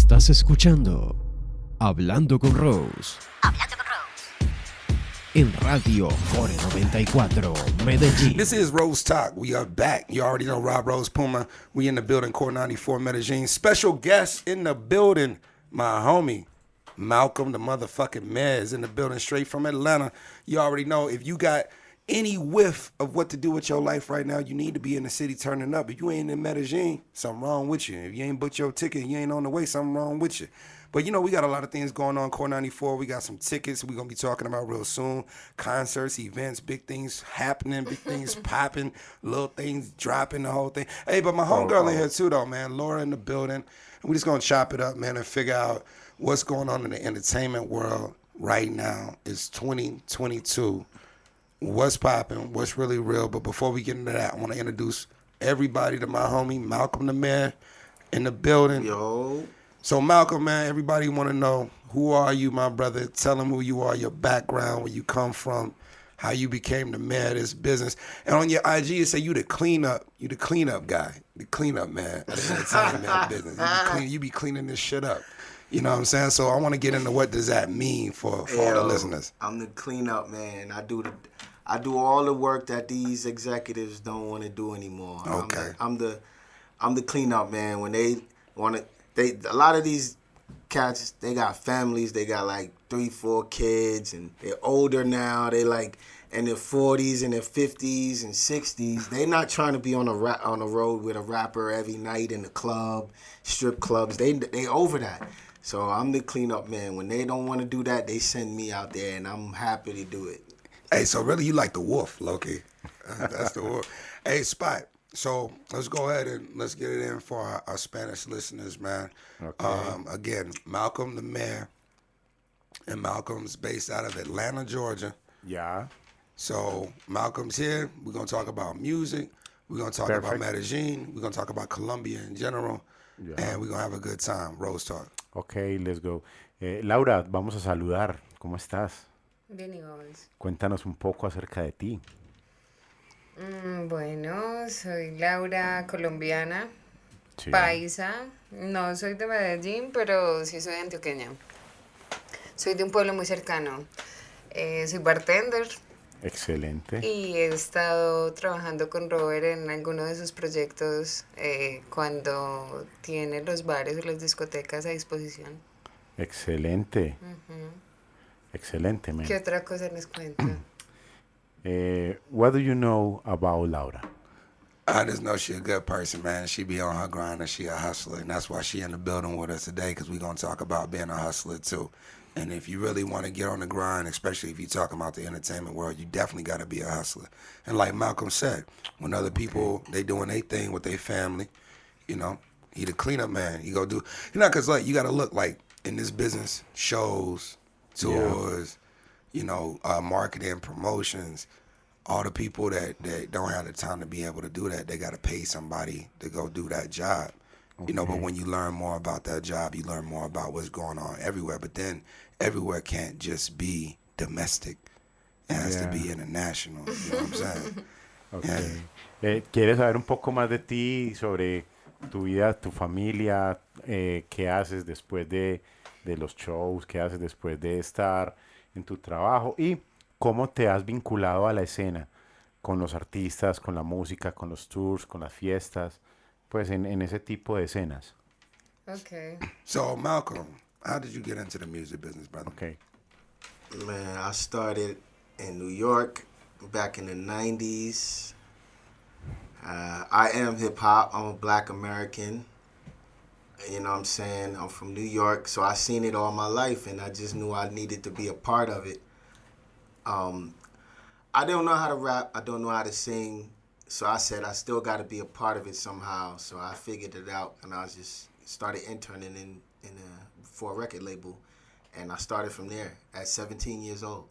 Estás escuchando Hablando con Rose. Hablando con Rose. En Radio Core 94, Medellín. This is Rose Talk. We are back. You already know Rob Rose Puma. We in the building, Core 94, Medellín. Special guest in the building, my homie, Malcolm the motherfucking Mayor is in the building straight from Atlanta. You already know if you got any whiff of what to do with your life right now, you need to be in the city turning up. If you ain't in Medellin, something wrong with you. If you ain't booked your ticket, you ain't on the way, something wrong with you. But you know, we got a lot of things going on, Core 94. We got some tickets we're going to be talking about real soon. Concerts, events, big things happening, big things popping, little things dropping, the whole thing. Hey, but my homegirl in here too, though, man. Laura in the building. And we just going to chop it up, man, and figure out what's going on in the entertainment world right now. It's 2022. What's popping, what's really real. But before we get into that, I want to introduce everybody to my homie, Malcolm the Mayor in the building. Yo. So Malcolm, man, everybody want to know, who are you, my brother? Tell them who you are, your background, where you come from, how you became the mayor of this business. And on your IG, you say you the cleanup guy, the cleanup man of the entertainment business. You be cleaning this shit up. You know what I'm saying? So I want to get into what does that mean for all the listeners. I'm the cleanup man. I do all the work that these executives don't want to do anymore. Okay. I'm the cleanup man. When they want to, a lot of these cats, they got families. They got like 3-4 kids, and they're older now. They like in their 40s and their 50s and 60s. They not trying to be on the road with a rapper every night in the club, strip clubs. They over that. So I'm the cleanup man. When they don't want to do that, they send me out there, and I'm happy to do it. Hey, so really you like the wolf, Loki. That's the wolf. Hey, Spot. So let's go ahead and let's get it in for our Spanish listeners, man. Okay. Again, Malcolm the Mayor, and Malcolm's based out of Atlanta, Georgia. Yeah. So Malcolm's here. We're going to talk about music. We're going to talk about Medellin. We're going to talk about Colombia in general. Yeah. And we're going to have a good time. Rose Talk. Ok, let's go. Laura, vamos a saludar. ¿Cómo estás? Bien, ¿y vos? Cuéntanos un poco acerca de ti. Bueno, soy Laura, colombiana, Sí. paisa. No soy de Medellín, pero sí soy antioqueña. Soy de un pueblo muy cercano. Soy bartender Excelente. y he estado trabajando con Robert en algunos de sus proyectos cuando tiene los bares o las discotecas a disposición. Excelente. Excelente, man. ¿Qué otra cosa les cuento? What do you know about Laura? I just know she a good person, man. She be on her grind and she a hustler. And that's why she in the building with us today, because we're going to talk about being a hustler, too. And if you really want to get on the grind, especially if you're talking about the entertainment world, you definitely got to be a hustler. And like Malcolm said, when other people, they doing their thing with their family, you know, he the cleanup man. He go do, you know, because like you got to look like in this business, shows, tours, you know, marketing, promotions, all the people that don't have the time to be able to do that, they got to pay somebody to go do that job. You know, but when you learn more about that job, you learn more about what's going on everywhere. But then everywhere can't just be domestic. It has to be international. You know what I'm saying? Okay. ¿Quieres saber un poco más de ti, sobre tu vida, tu familia? ¿Qué haces después de los shows? ¿Qué haces después de estar en tu trabajo? Y cómo te has vinculado a la escena con los artistas, con la música, con los tours, con las fiestas, pues en ese tipo de escenas. Okay. So, Malcolm, how did you get into the music business, brother? Okay. Man, I started in New York back in the 90s. I am hip-hop. I'm a black American. You know what I'm saying? I'm from New York, so I seen it all my life, and I just knew I needed to be a part of it. I don't know how to rap. I don't know how to sing. So I said I still got to be a part of it somehow. So I figured it out, and I just started interning for a record label. And I started from there at 17 years old.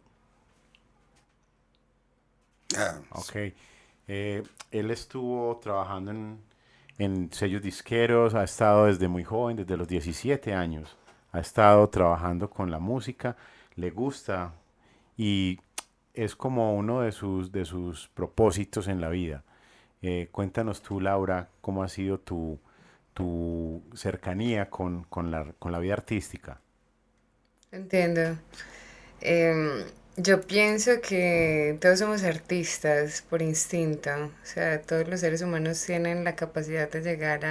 Yeah. Ok. Él estuvo trabajando en sellos disqueros, ha estado desde muy joven, desde los 17 años. Ha estado trabajando con la música, le gusta y es como uno de sus propósitos en la vida. Cuéntanos tú, Laura, cómo ha sido tu tu cercanía con la vida artística. Entiendo. Yo pienso que todos somos artistas por instinto, o sea, todos los seres humanos tienen la capacidad de llegar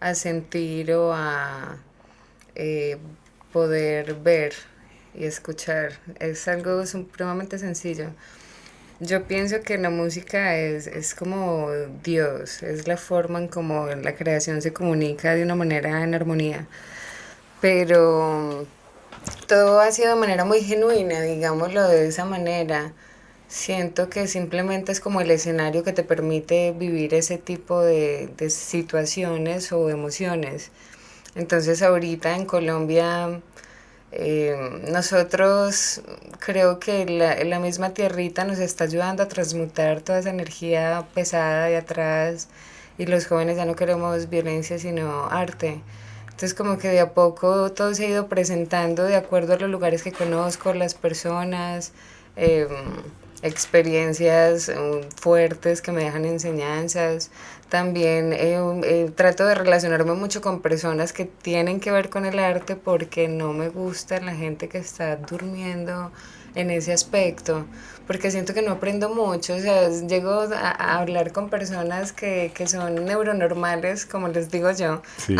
a sentir o a eh, poder ver y escuchar. Es algo supremamente sencillo. Yo pienso que la música es como Dios, es la forma en cómo la creación se comunica de una manera en armonía. Pero todo ha sido de manera muy genuina, digámoslo de esa manera. Siento que simplemente es como el escenario que te permite vivir ese tipo de situaciones o emociones. Entonces ahorita en Colombia nosotros creo que la misma tierrita nos está ayudando a transmutar toda esa energía pesada de atrás y los jóvenes ya no queremos violencia sino arte. Entonces como que de a poco todo se ha ido presentando de acuerdo a los lugares que conozco, las personas, eh, experiencias fuertes que me dejan enseñanzas. También trato de relacionarme mucho con personas que tienen que ver con el arte porque no me gusta la gente que está durmiendo en ese aspecto, porque siento que no aprendo mucho, o sea, llego a hablar con personas que son neuronormales, como les digo yo, Sí.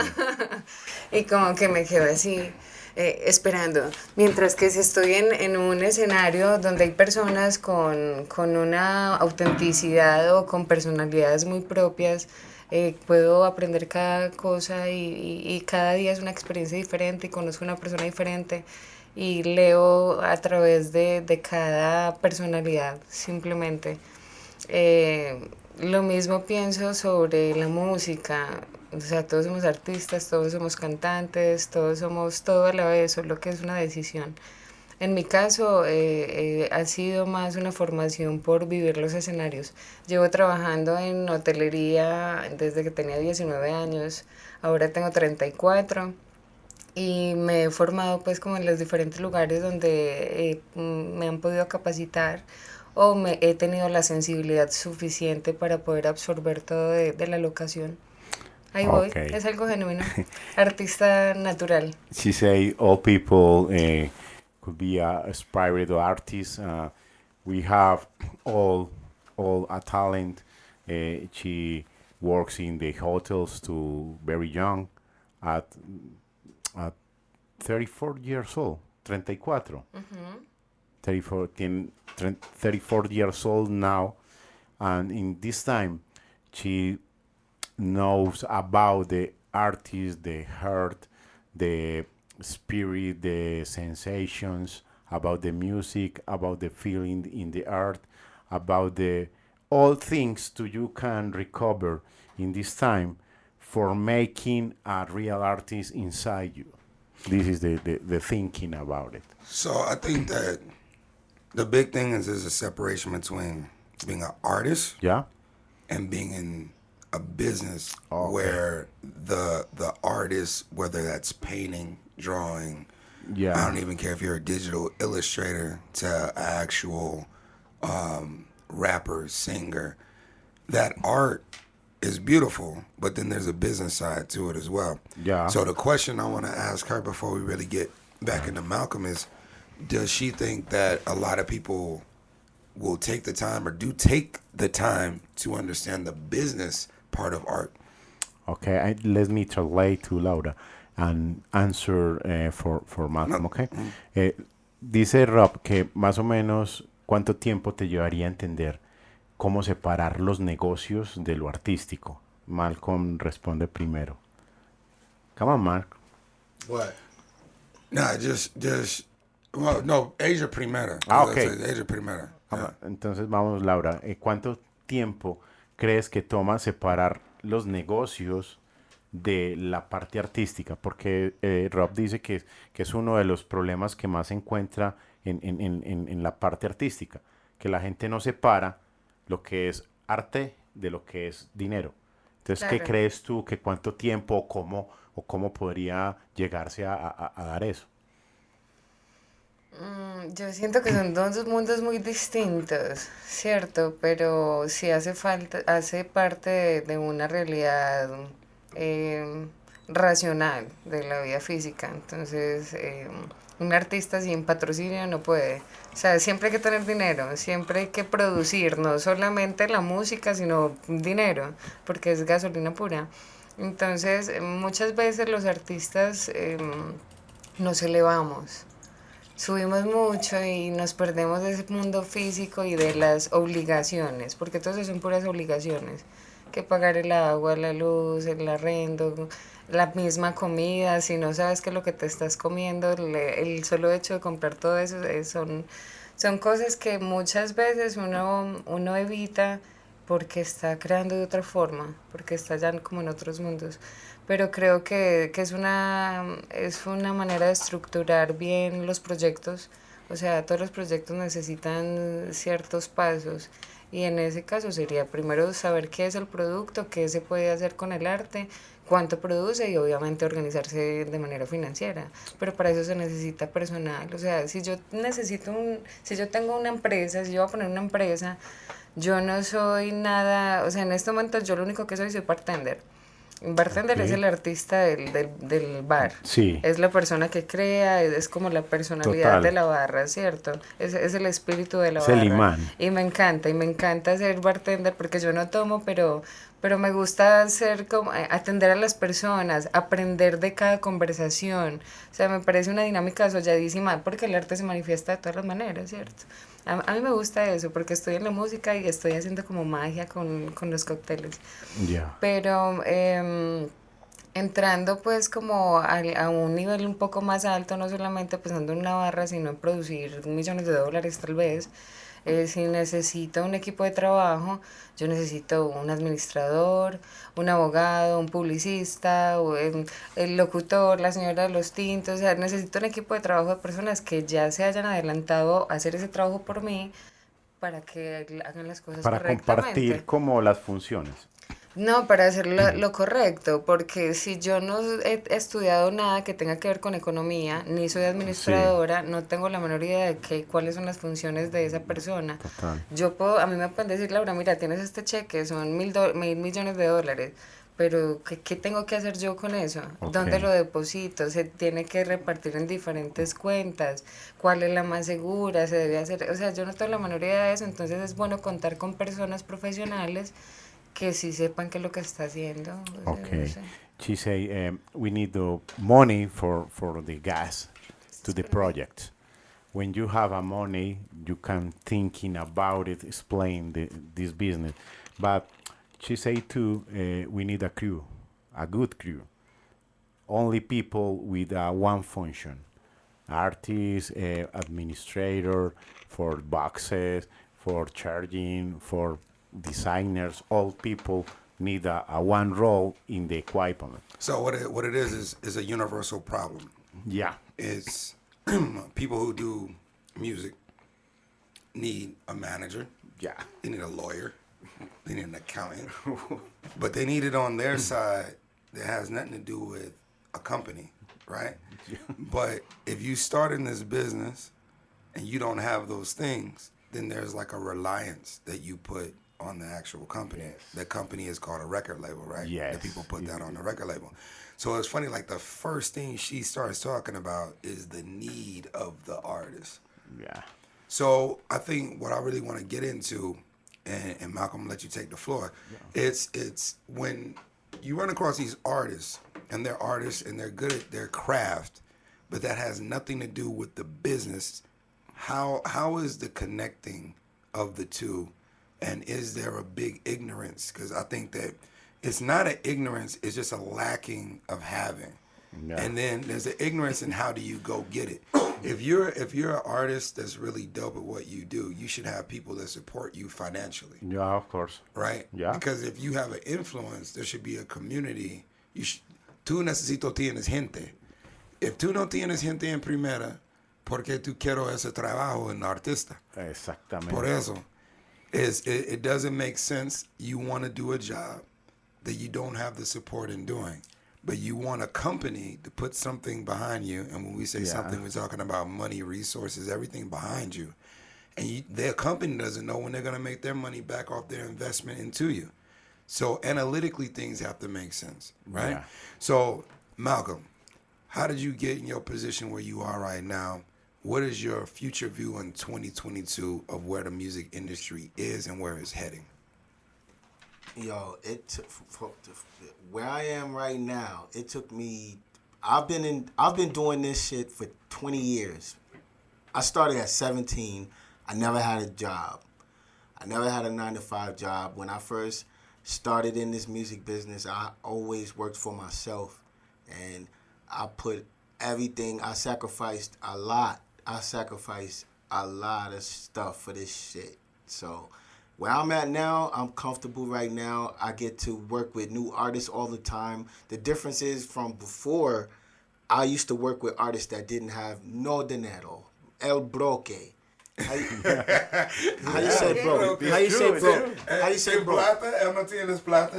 y como que me quedo así esperando. Mientras que si estoy en un escenario donde hay personas con una autenticidad o con personalidades muy propias, puedo aprender cada cosa y cada día es una experiencia diferente y conozco una persona diferente y leo a través de cada personalidad simplemente. Lo mismo pienso sobre la música, o sea, todos somos artistas, todos somos cantantes, todos somos todo a la vez, solo que es una decisión. En mi caso, ha sido más una formación por vivir los escenarios. Llevo trabajando en hotelería desde que tenía 19 años, ahora tengo 34 y me he formado pues como en los diferentes lugares donde me han podido capacitar o me he tenido la sensibilidad suficiente para poder absorber todo de la locación. Ahí voy, Okay. es algo genuino, artista natural. She say all people could be aspired artists. We have all all a talent. She works in the hotels to very young, at at 34 years old, 34. 34, 34 years old now, and in this time, she knows about the artist, the heart, the spirit, the sensations, about the music, about the feeling in the art, about the all things to you can recover in this time for making a real artist inside you. This is the thinking about it. So I think that the big thing is there's a separation between being an artist Yeah? and being in a business Okay. where the artist, whether that's painting, drawing, Yeah. I don't even care if you're a digital illustrator to an actual rapper, singer, that art is beautiful, but then there's a business side to it as well. Yeah. So the question I want to ask her before we really get back into Malcolm is, does she think that a lot of people will take the time or do take the time to understand the business part of art? Okay, let me translate to Laura and answer for Malcolm, okay? Dice Rob que más o menos cuánto tiempo te llevaría a entender cómo separar los negocios de lo artístico. Malcolm responde primero. Come on, Mark. What? Nah, well, no, Asia Primera. Ah, okay. Asia Primera. Yeah. Entonces vamos, Laura. ¿Cuánto tiempo crees que toma separar los negocios de la parte artística? Porque Rob dice que es uno de los problemas que más se encuentra en la parte artística, que la gente no separa lo que es arte de lo que es dinero. Entonces, ¿qué Claro. crees tú que cuánto tiempo o cómo podría llegarse a dar eso? Yo siento que son dos mundos muy distintos, ¿cierto? Pero sí hace falta, hace parte de una realidad racional de la vida física. Entonces, un artista sin patrocinio no puede. O sea, siempre hay que tener dinero, siempre hay que producir, no solamente la música, sino dinero, porque es gasolina pura. Entonces, muchas veces los artistas nos elevamos, subimos mucho y nos perdemos de ese mundo físico y de las obligaciones, porque todo eso son puras obligaciones, que pagar el agua, la luz, el arrendo, la misma comida. Si no sabes qué es lo que te estás comiendo, el solo hecho de comprar todo eso son cosas que muchas veces uno evita porque está creando de otra forma, porque está ya como en otros mundos. Pero creo que es una manera de estructurar bien los proyectos. O sea, todos los proyectos necesitan ciertos pasos. Y en ese caso sería primero saber qué es el producto, qué se puede hacer con el arte, cuánto produce y obviamente organizarse de manera financiera. Pero para eso se necesita personal. O sea, si yo tengo una empresa, si yo voy a poner una empresa, yo no soy nada, o sea, en este momento yo lo único que soy bartender. Un bartender es el artista del bar. Sí. Es la persona que crea, es como la personalidad Total. de la barra, ¿cierto? Es el espíritu de la Es barra. el imán. Y me encanta ser bartender porque yo no tomo, pero me gusta atender a las personas, aprender de cada conversación. O sea, me parece una dinámica solladísima porque el arte se manifiesta de todas las maneras, ¿cierto? A mí me gusta eso porque estoy en la música y estoy haciendo como magia con los cócteles. Ya. Pero entrando pues como a un nivel un poco más alto, no solamente pensando en una barra, sino en producir millones de dólares tal vez. Si necesito un equipo de trabajo, yo necesito un administrador, un abogado, un publicista, el locutor, la señora de los tintos. O sea, necesito un equipo de trabajo de personas que ya se hayan adelantado a hacer ese trabajo por mí para que hagan las cosas Para correctamente. compartir como las funciones. No, para hacer lo correcto, porque si yo no he estudiado nada que tenga que ver con economía, ni soy administradora, no tengo la menor idea de cuáles son las funciones de esa persona. Total. A mí me pueden decir, Laura, mira, tienes este cheque, son $1.000 millones de dólares, pero ¿qué tengo que hacer yo con eso? Ok. ¿Dónde lo deposito? ¿Se tiene que repartir en diferentes cuentas? ¿Cuál es la más segura? ¿Se debe hacer? O sea, yo no tengo la menor idea de eso, entonces es bueno contar con personas profesionales que sí sepan qué es lo que está haciendo. O sea, Okay. no sé. She say we need the money for the gas to the project. When you have a money, you can thinking about it, explain this business. But she say too, we need a crew, a good crew. Only people with one function. Artist, administrator, for boxes, for charging, for designers, all people need a one role in the equipment. So what it is a universal problem. Yeah. It's people who do music need a manager. Yeah. They need a lawyer. They need an accountant. But they need it on their side that has nothing to do with a company, right? But if you start in this business and you don't have those things, then there's like a reliance that you put on the actual company. Yes. The company is called a record label, right? Yes. The people put that on the record label. So it's funny, like the first thing she starts talking about is the need of the artist. Yeah. So I think what I really want to get into, and Malcolm, let you take the floor, it's when you run across these artists and they're good at their craft, but that has nothing to do with the business. How is the connecting of the two, and is there a big ignorance? Because I think that it's not an ignorance, it's just a lacking of having. Yeah. And then there's an ignorance in how do you go get it. If you're an artist that's really dope at what you do, you should have people that support you financially, Yeah, of course. right? Yeah. Because if you have an influence, there should be a community. Tú necesito tienes gente. If tú no tienes gente en primera, ¿por qué tú quiero ese trabajo en artista? Exactamente. Por eso. It doesn't make sense. You want to do a job that you don't have the support in doing, but you want a company to put something behind you. And when we say something, we're talking about money, resources, everything behind you. And their company doesn't know when they're going to make their money back off their investment into you. So analytically, things have to make sense, right? Yeah. So Malcolm, how did you get in your position where you are right now? What is your future view in 2022 of where the music industry is and where it's heading? Yo, where I am right now, it took me. I've been doing this shit for 20 years. I started at 17. I never had a job. I never had a 9-to-5 job. When I first started in this music business, I always worked for myself, and I put everything. I sacrificed a lot. I sacrificed a lot of stuff for this shit. So where I'm at now, I'm comfortable right now. I get to work with new artists all the time. The difference is from before, I used to work with artists that didn't have no dinero, el broke. How you say broke? How you say broke? How you say broke? Plata, él no tiene plata.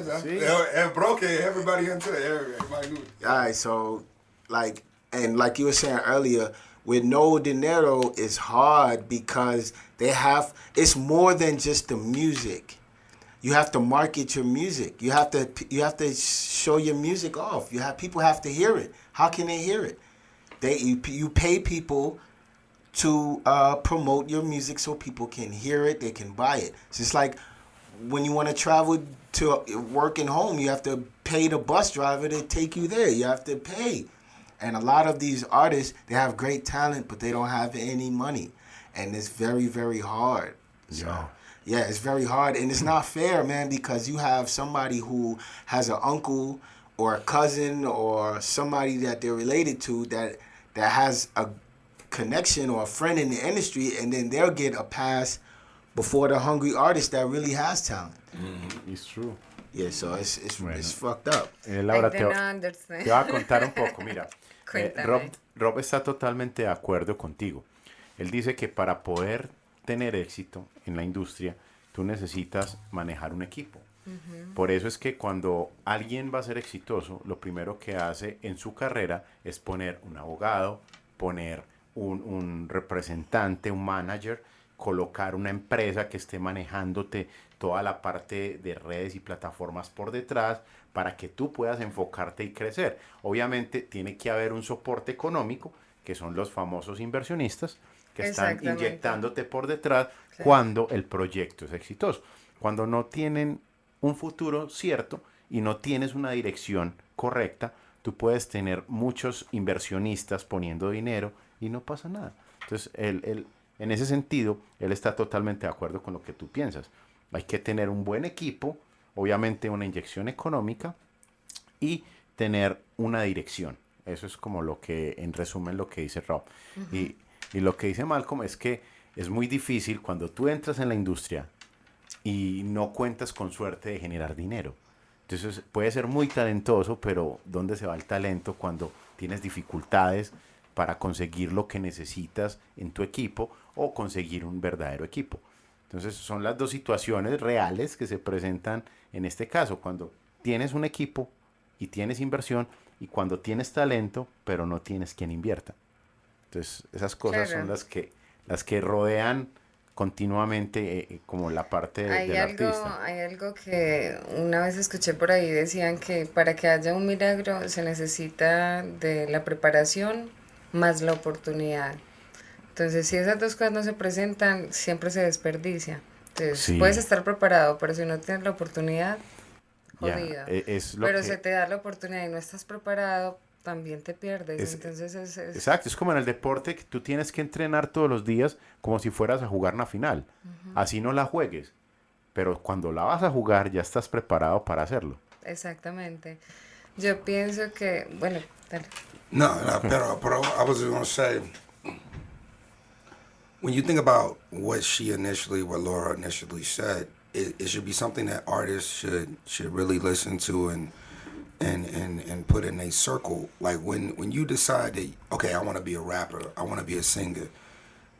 El broke, everybody into it. Everybody knew. All right, so like you were saying earlier, with no dinero is hard because it's more than just the music. You have to market your music. You have to show your music off. People have to hear it. How can they hear it? You pay people to promote your music so people can hear it, they can buy it. It's just like when you want to travel to work and home, you have to pay the bus driver to take you there. You have to pay. And a lot of these artists, they have great talent, but they don't have any money. And it's very, very hard. So, yeah, it's very hard. And it's not fair, man, because you have somebody who has an uncle or a cousin or somebody that they're related to that has a connection or a friend in the industry, and then they'll get a pass before the hungry artist that really has talent. It's true. Yeah, so it's fucked up. Laura, I don't understand. te voy a contar un poco, mira. Cuéntame. Rob está totalmente de acuerdo contigo. Él dice que para poder tener éxito en la industria, tú necesitas manejar un equipo. Por eso es que cuando alguien va a ser exitoso, lo primero que hace en su carrera es poner un abogado, poner un representante, un manager, colocar una empresa que esté manejándote toda la parte de redes y plataformas por detrás para que tú puedas enfocarte y crecer. Obviamente tiene que haber un soporte económico, que son los famosos inversionistas, que están inyectándote por detrás cuando el proyecto es exitoso. Cuando no tienen un futuro cierto y no tienes una dirección correcta, tú puedes tener muchos inversionistas poniendo dinero y no pasa nada. Entonces, en ese sentido, él está totalmente de acuerdo con lo que tú piensas. Hay que tener un buen equipo, obviamente una inyección económica y tener una dirección. Eso es como lo que, en resumen, lo que dice Rob. Y lo que dice Malcolm es que es muy difícil cuando tú entras en la industria y no cuentas con suerte de generar dinero. Entonces puede ser muy talentoso, pero ¿dónde se va el talento cuando tienes dificultades para conseguir lo que necesitas en tu equipo o conseguir un verdadero equipo? Entonces son las dos situaciones reales que se presentan en este caso, cuando tienes un equipo y tienes inversión y cuando tienes talento, pero no tienes quien invierta. Entonces esas cosas son las que rodean continuamente como la parte del artista. Hay algo que una vez escuché por ahí, decían que para que haya un milagro se necesita de la preparación más la oportunidad. Entonces, si esas dos cosas no se presentan, siempre se desperdicia. Entonces, puedes estar preparado, pero si no tienes la oportunidad, jodido. Pero se te da la oportunidad y no estás preparado, también te pierdes. Entonces Exacto, es como en el deporte que tú tienes que entrenar todos los días como si fueras a jugar una final. Así no la juegues, pero cuando la vas a jugar ya estás preparado para hacerlo. Exactamente. Yo pienso que, bueno, dale. No, pero I was just going to say, when you think about what Laura initially said, it should be something that artists should really listen to and put in a circle. Like when you decide that, okay, I want to be a rapper, I want to be a singer,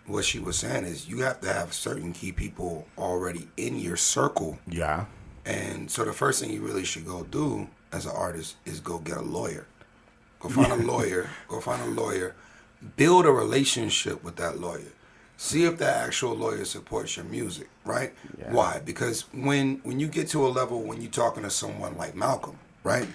what she was saying is you have to have certain key people already in your circle. Yeah. And so the first thing you really should go do as an artist is go get a lawyer. Go find a lawyer, build a relationship with that lawyer. see if the actual lawyer supports your music, right? Yeah. Why? Because when you get to a level when you're talking to someone like Malcolm, right?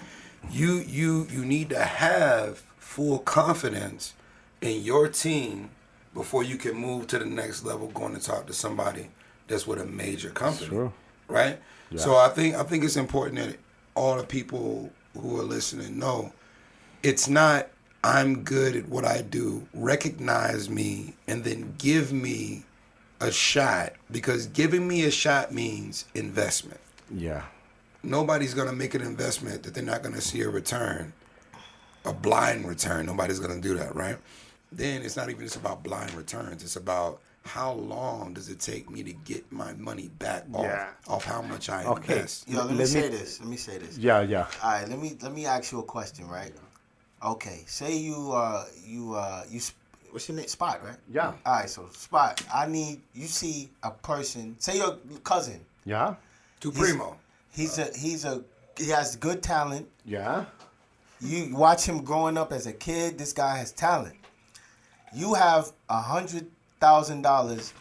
You need to have full confidence in your team before you can move to the next level, going to talk to somebody that's with a major company, Sure. right? Yeah. So I think it's important that all the people who are listening know it's not I'm good at what I do. Recognize me and then give me a shot, because giving me a shot means investment. Yeah. Nobody's gonna make an investment that they're not gonna see a return, a blind return. Nobody's gonna do that, right? Then it's not even just about blind returns. It's about how long does it take me to get my money back off how much I Okay. invest. Yo, let me Let say me- this. Let me say this. Yeah, yeah. All right, let me ask you a question, right? Okay, say you what's your name? Spot, right? Yeah. All right, so Spot, you see a person, say your cousin. Yeah. To Primo. He has good talent. Yeah. You watch him growing up as a kid. This guy has talent. You have $100,000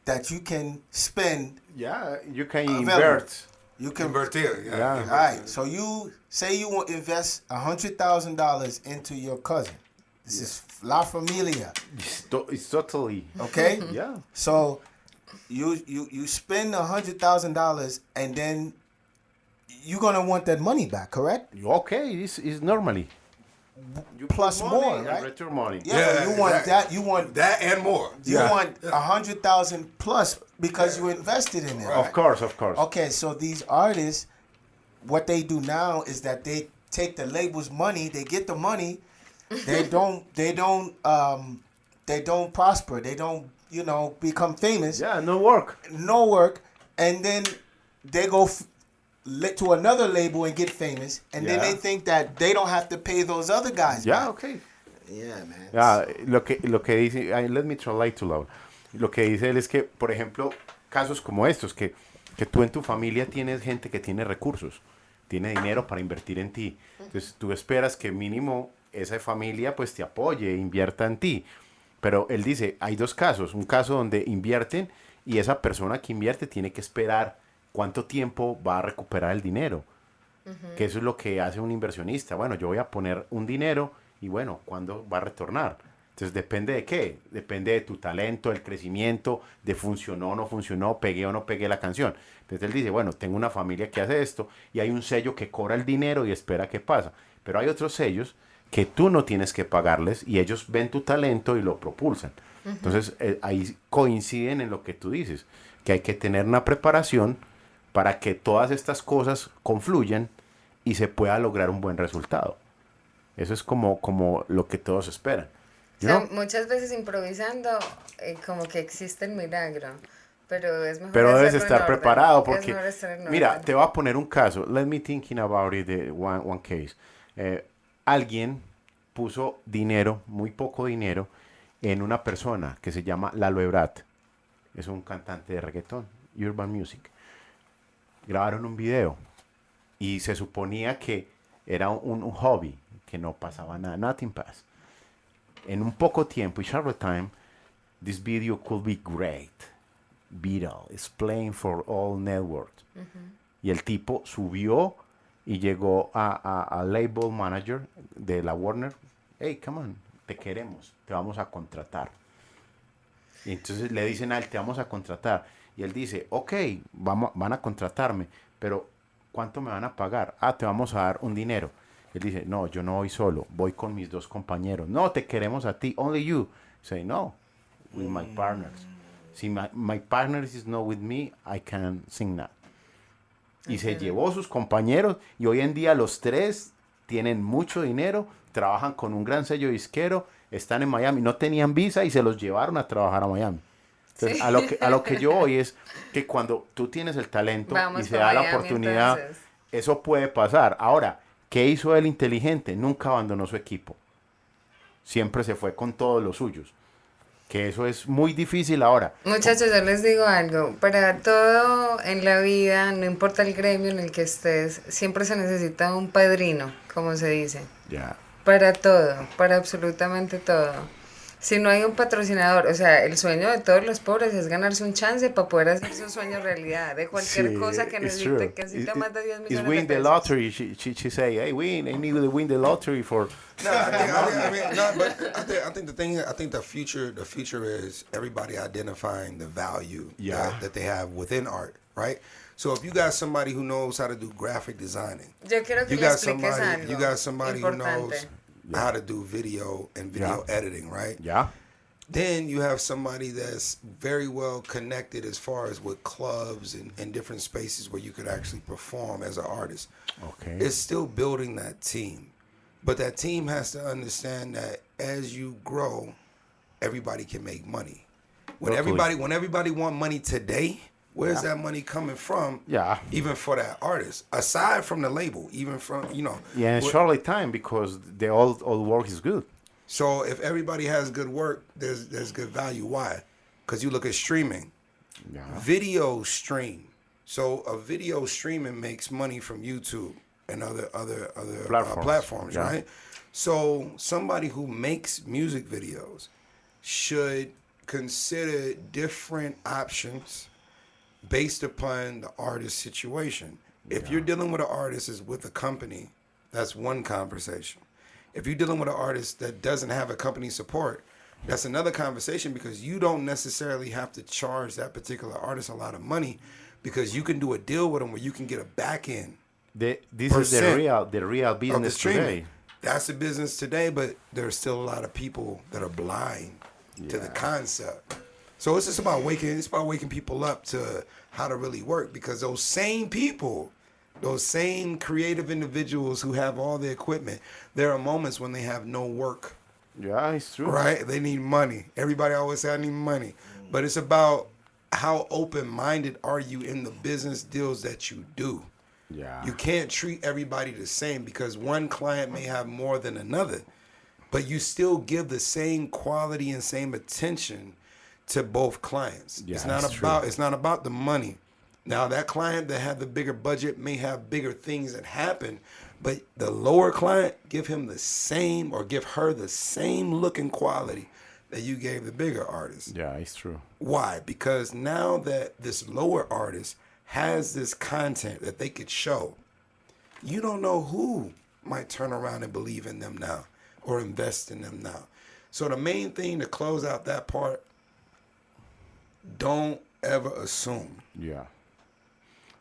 that you can spend. Yeah. You can Available. invert. You can Convertir, Yeah. All right, so you say you want to invest $100,000 into your cousin. This is La Familia, It's totally. okay? Yeah. So you spend $100,000 and then you're gonna want that money back, correct? Okay. It's normally. You Plus put money more, and right? return money. Yeah, you want exactly. that. You want That and more. you Yeah. want 100,000 plus because you invested in it. Of course, of course. Okay, so these artists, what they do now is that they take the label's money, they get the money, they don't prosper, they don't, become famous, Yeah. No work. no work, and then they go to another label and get famous, and then Yeah. they think that they don't have to pay those other guys Yeah. back. Okay. Yeah, man. Ya, lo que dice, let me translate to Laura. Lo que dice él es que, por ejemplo, casos como estos, que tú en tu familia tienes gente que tiene recursos, tiene dinero para invertir en ti. Entonces tú esperas que mínimo esa familia pues te apoye, invierta en ti. Pero él dice, hay dos casos. Un caso donde invierten y esa persona que invierte tiene que esperar cuánto tiempo va a recuperar el dinero. Que eso es lo que hace un inversionista. Bueno, yo voy a poner un dinero y bueno, ¿cuándo va a retornar? Entonces depende de qué, depende de tu talento, del crecimiento, de funcionó o no funcionó, pegué o no pegué la canción. Entonces él dice, bueno, tengo una familia que hace esto y hay un sello que cobra el dinero y espera qué pasa. Pero hay otros sellos que tú no tienes que pagarles y ellos ven tu talento y lo propulsan. Entonces ahí coinciden en lo que tú dices, que hay que tener una preparación para que todas estas cosas confluyan y se pueda lograr un buen resultado. Eso es como lo que todos esperan. O sea, muchas veces improvisando, como que existe el milagro, pero es mejor Pero debes hacerlo en estar orden. preparado Es porque, mejor estar en mira, orden. te voy a poner un caso. Let me thinking about it, one case. Alguien puso dinero, muy poco dinero, en una persona que se llama Lalo Ebrat. Es un cantante de reggaetón, urban music. Grabaron un video y se suponía que era un hobby, que no pasaba nada, nothing passed. En un poco tiempo, in short time, this video could be great. Viral, it's playing for all networks. Y el tipo subió y llegó a label manager de la Warner. Hey, come on, te queremos, te vamos a contratar. Y entonces le dicen a él, te vamos a contratar. Y él dice, ok, van a contratarme, pero ¿cuánto me van a pagar? Ah, te vamos a dar un dinero. Él dice, no, yo no voy solo, voy con mis dos compañeros. No, te queremos a ti, only you. Say, no, with my partners. Si my partners is not with me, I can sing that. Y se llevó sus compañeros y hoy en día los tres tienen mucho dinero, trabajan con un gran sello disquero, están en Miami, no tenían visa y se los llevaron a trabajar a Miami. Entonces, Sí. a lo que yo voy es que cuando tú tienes el talento Vamos y se pa' da la Miami, oportunidad, entonces. eso puede pasar. Ahora, ¿qué hizo el inteligente? Nunca abandonó su equipo. Siempre se fue con todos los suyos. Que eso es muy difícil ahora. Muchachos, yo les digo algo, para todo en la vida, no importa el gremio en el que estés, siempre se necesita un padrino, como se dice. Ya. Para todo, para absolutamente todo. Si no hay un patrocinador, o sea, el sueño de todos los pobres es ganarse un chance para poder hacer su sueño realidad, de cualquier Sí, cosa que it's true. necesite, que necesita más de 10 It's millones de win the pesos. lottery. She say, hey, I need to win the lottery for. No, I think the future is everybody identifying the value Yeah. that they have within art, right? So if you got somebody who knows how to do graphic designing, Yo quiero que you le got expliques somebody, algo you got somebody who knows importante. how to do video and video Yeah. editing, right? Yeah. Then you have somebody that's very well connected as far as with clubs and different spaces where you could actually perform as an artist. Okay. It's still building that team. But that team has to understand that as you grow, everybody can make money. When Totally. everybody want money today, where's that money coming from? Yeah. Even for that artist, aside from the label, even from Yeah, in what- shortly time because the old work is good. So if everybody has good work, there's good value. Why? Because you look at streaming, Yeah. video stream. So a video streaming makes money from YouTube and other platforms, yeah. right? So somebody who makes music videos should consider different options based upon the artist's situation. If you're dealing with an artist is with a company, that's one conversation. If you're dealing with an artist that doesn't have a company support, that's another conversation because you don't necessarily have to charge that particular artist a lot of money because you can do a deal with them where you can get a back end This is the Percent real of the business streaming. today. That's the business today, but there's still a lot of people that are blind to the Yeah. concept. So it's just about waking people up to how to really work because those same people, those same creative individuals who have all the equipment, there are moments when they have no work, Yeah, it's true. right? They need money. Everybody always say I need money. But it's about how open-minded are you in the business deals that you do. Yeah. You can't treat everybody the same because one client may have more than another, but you still give the same quality and same attention to both clients. Yeah, it's not it's about true. it's not about the money. Now that client that had the bigger budget may have bigger things that happen, but the lower client, give him the same or give her the same look and quality that you gave the bigger artist. Yeah, it's true. Why? Because now that this lower artist has this content that they could show, you don't know who might turn around and believe in them now or invest in them now. So the main thing to close out that part, don't ever assume. Yeah.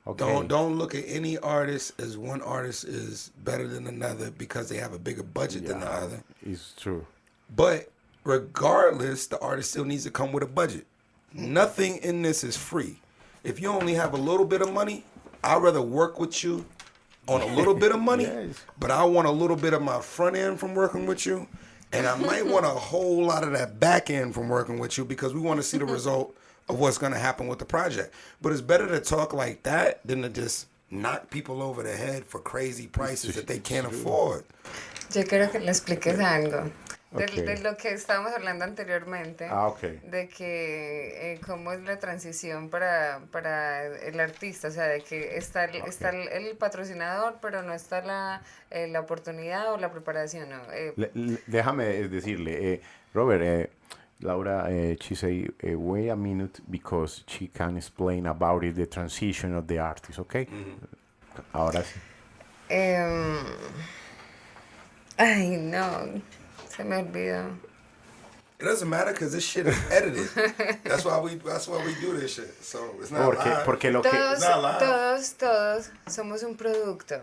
Okay. Don't look at any artist as one artist is better than another because they have a bigger budget than the Yeah, other. it's true. But regardless, the artist still needs to come with a budget. Nothing in this is free. If you only have a little bit of money, I'd rather work with you on a little bit of money, Yes. but I want a little bit of my front end from working with you. And I might want a whole lot of that back end from working with you because we want to see the result of what's going to happen with the project. But it's better to talk like that than to just knock people over the head for crazy prices that they can't afford. Yo quiero que le expliques algo. De, Ok. de lo que estábamos hablando anteriormente, Ah, ok. de que cómo es la transición para el artista, o sea, de que está el patrocinador, pero no está la oportunidad o la preparación, ¿no? Déjame decirle, Robert, Laura, she say, wait a minute because she can explain about it, the transition of the artist, okay? Ahora sí. Ay, no, se me olvidó. It doesn't matter because this shit is edited. That's why we do this shit. So it's not live. Porque lo que... Todos somos un producto,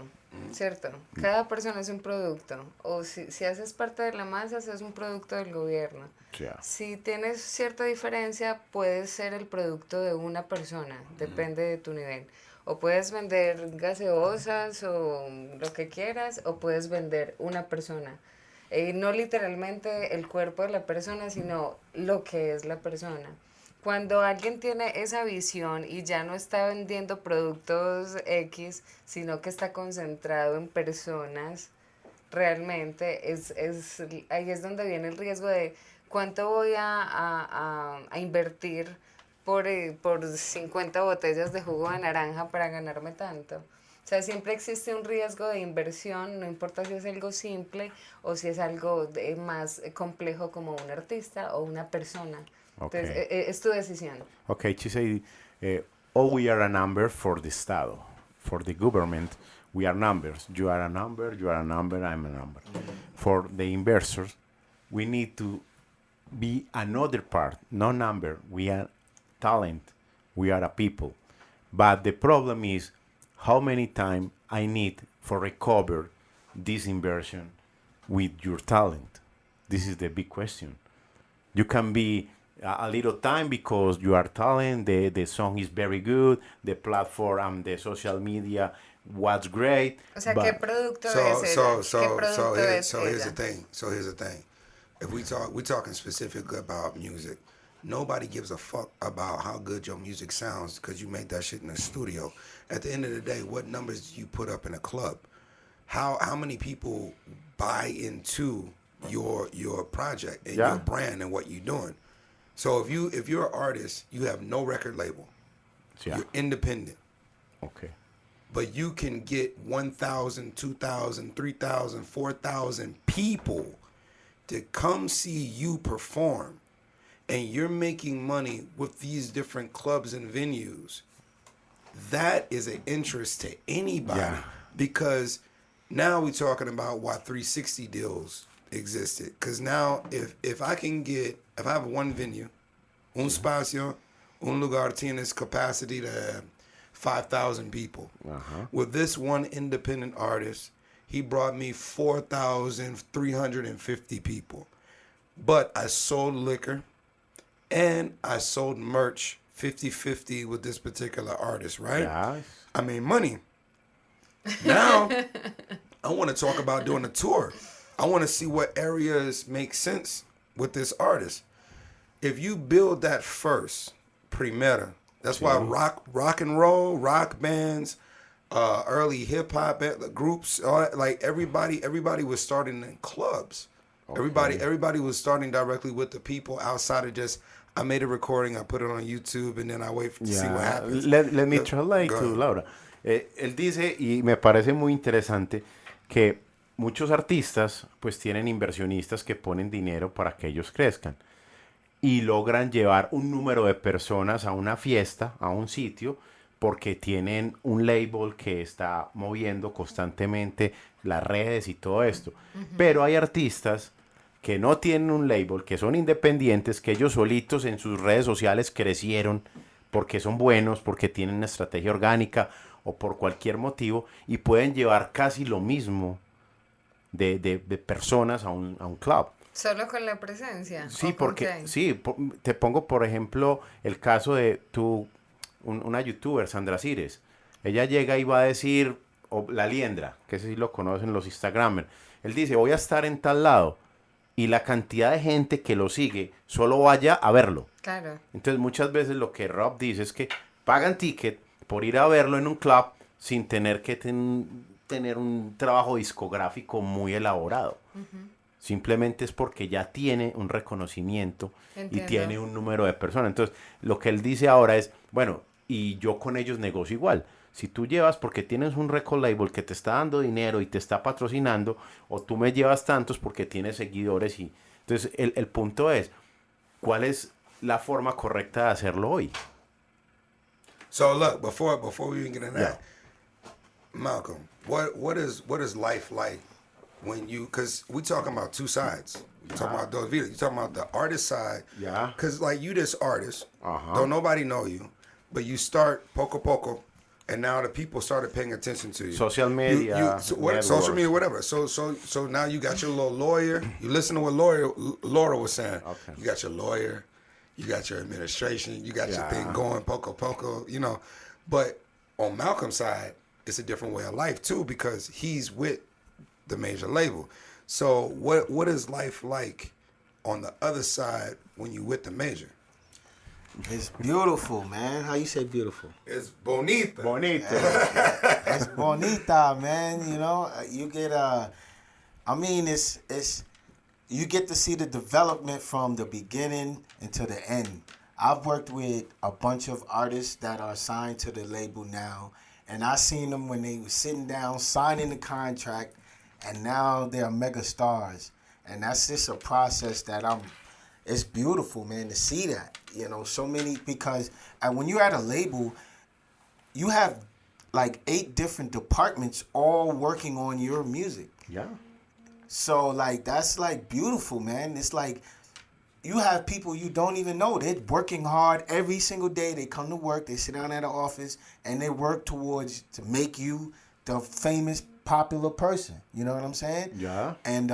¿cierto? Cada persona es un producto. O si haces parte de la masa, sos un producto del gobierno. Ya. Si tienes cierta diferencia, puedes ser el producto de una persona, depende de tu nivel. O puedes vender gaseosas o lo que quieras, o puedes vender una persona. No literalmente el cuerpo de la persona, sino lo que es la persona. Cuando alguien tiene esa visión y ya no está vendiendo productos X, sino que está concentrado en personas, realmente ahí es donde viene el riesgo de cuánto voy a invertir por 50 botellas de jugo de naranja para ganarme tanto. O sea, siempre existe un riesgo de inversión, no importa si es algo simple o si es algo más complejo como un artista o una persona. Entonces, Okay. es tu decisión. Okay, she said, all we are a number for the Estado, for the government. We are numbers. You are a number, you are a number, I'm a number. For the investors, we need to be another part, no number. We are talent. We are a people. But the problem is how many time I need for recover this inversion with your talent. This is the big question. You can be a little time because you are talent, the song is very good, the platform and the social media was great. O sea, but ¿qué producto So es ella? so ¿Qué so producto es so here's the ella? thing. So here's the thing. If we talking specifically about music, nobody gives a fuck about how good your music sounds because you make that shit in the studio. At the end of the day, what numbers do you put up in a club? How many people buy into your project and Yeah. your brand and what you're doing? So if you're an artist, you have no record label. yeah, You're independent. okay. But you can get 1,000, 2,000, 3,000, 4,000 people to come see you perform. And you're making money with these different clubs and venues. That is an interest to anybody. Yeah. Because now we're talking about why 360 deals existed. Because now if I have one venue, un espacio, un lugar tienes capacity to 5,000 people. With this one independent artist, he brought me 4,350 people. But I sold liquor and I sold merch 50-50 with this particular artist, right? Yeah. I made money. Now, I want to talk about doing a tour. I want to see what areas make sense with this artist. If you build that first, primera, that's why rock and roll, rock bands, early hip hop groups, all that, like everybody was starting in clubs. Okay. Everybody was starting directly with the people outside of just I made a recording, I put it on YouTube, and then I wait to see what happens. Let me Go- translate go to ahead. Laura. Él dice, y me parece muy interesante, que muchos artistas pues tienen inversionistas que ponen dinero para que ellos crezcan y logran llevar un número de personas a una fiesta, a un sitio, porque tienen un label que está moviendo constantemente las redes y todo esto. Pero hay artistas que no tienen un label, que son independientes, que ellos solitos en sus redes sociales crecieron porque son buenos, porque tienen una estrategia orgánica o por cualquier motivo y pueden llevar casi lo mismo de personas a un club. Solo con la presencia. Sí, ¿o con porque qué? sí, te pongo por ejemplo el caso de una youtuber, Sandra Cires. Ella llega y va a decir, o La Liendra, que ese sí lo conocen los Instagramers. Él dice, voy a estar en tal lado. Y la cantidad de gente que lo sigue solo vaya a verlo. Claro. Entonces muchas veces lo que Rob dice es que pagan ticket por ir a verlo en un club sin tener que tener un trabajo discográfico muy elaborado. Simplemente es porque ya tiene un reconocimiento y Entiendo. tiene un número de personas. Entonces lo que él dice ahora es, bueno, y yo con ellos negocio igual. Si tú llevas porque tienes un record label que te está dando dinero y te está patrocinando, o tú me llevas tantos porque tienes seguidores. Y entonces el punto es, ¿cuál es la forma correcta de hacerlo hoy? So look, before we even get into Yeah. that, Malcolm, what is life like when you? Because we talking about two sides. You talking about those videos. You talking about the artist side. Yeah. Because like you, this artist, Uh-huh. don't nobody know you, but you start poco poco, and now the people started paying attention to you. Social media, Social networks. media, whatever. So now you got your little lawyer. You listen to what Laura was saying. Okay. You got your lawyer. You got your administration. You got your Yeah. thing going, poco, you know. But on Malcolm's side, it's a different way of life too because he's with the major label. So what is life like on the other side when you with the major? It's beautiful, man. How you say beautiful? It's bonita. Bonito. It's bonita, man. You know, you get I mean, it's you get to see the development from the beginning until the end. I've worked with a bunch of artists that are signed to the label now, And I seen them when they were sitting down, signing the contract, and now they're mega stars. And that's just a process that it's beautiful, man, to see that. You know, so many, because when you're at a label, you have like 8 different departments all working on your music. Yeah. So, like, that's, like, beautiful, man. It's like you have people you don't even know. They're working hard every single day. They come to work. They sit down at the office, and they work towards to make you the famous, popular person. You know what I'm saying? Yeah. And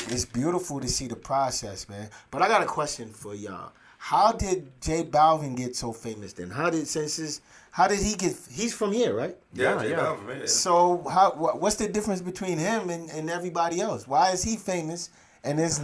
it's beautiful to see the process, man. But I got a question for y'all. How did J Balvin get so famous then? How did he get? He's from here, right? Yeah, Yeah. Balvin, man. So what's the difference between him and everybody else? Why is he famous and he's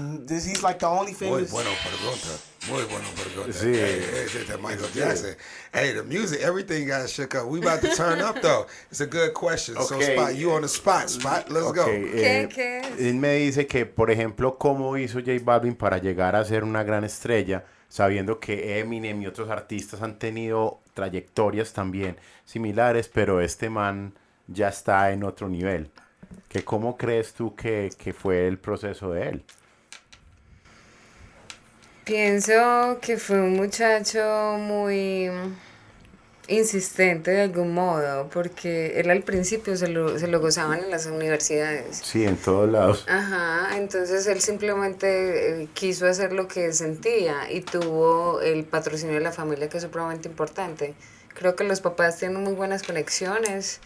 like the only Muy famous? bueno pregunta. Muy bueno pregunta. Sí. Hey, that Michael Jackson. Hey, the music, everything got shook up. We about to turn up though. It's a good question. So Okay. Spot, you on the spot. Let's go. ¿Qué es? Él me dice que, por ejemplo, cómo hizo J Balvin para llegar a ser una gran estrella, sabiendo que Eminem y otros artistas han tenido trayectorias también similares, pero este man ya está en otro nivel. Que ¿Cómo crees tú que fue el proceso de él? Pienso que fue un muchacho muy insistente de algún modo, porque él al principio se lo gozaban en las universidades. Sí, en todos lados. Ajá, entonces él simplemente quiso hacer lo que sentía y tuvo el patrocinio de la familia, que es supremamente importante. Creo que los papás tienen muy buenas conexiones